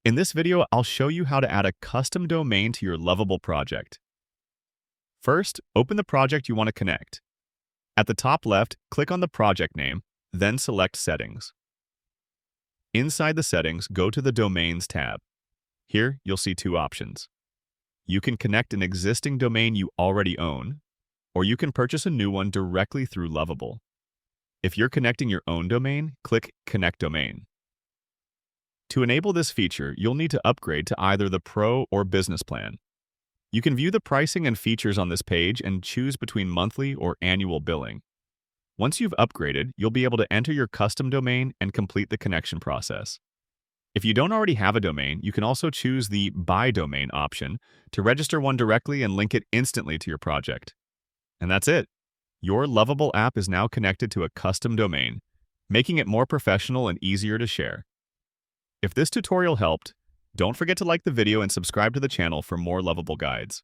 In this video, I'll show you how to add a custom domain to your Lovable project. First, open the project you want to connect. At the top left, click on the project name, then select Settings. Inside the settings, go to the Domains tab. Here, you'll see two options. You can connect an existing domain you already own, or you can purchase a new one directly through Lovable. If you're connecting your own domain, click Connect Domain. To enable this feature, you'll need to upgrade to either the Pro or Business plan. You can view the pricing and features on this page and choose between monthly or annual billing. Once you've upgraded, you'll be able to enter your custom domain and complete the connection process. If you don't already have a domain, you can also choose the Buy Domain option to register one directly and link it instantly to your project. And that's it. Your Lovable app is now connected to a custom domain, making it more professional and easier to share. If this tutorial helped, don't forget to like the video and subscribe to the channel for more Lovable guides.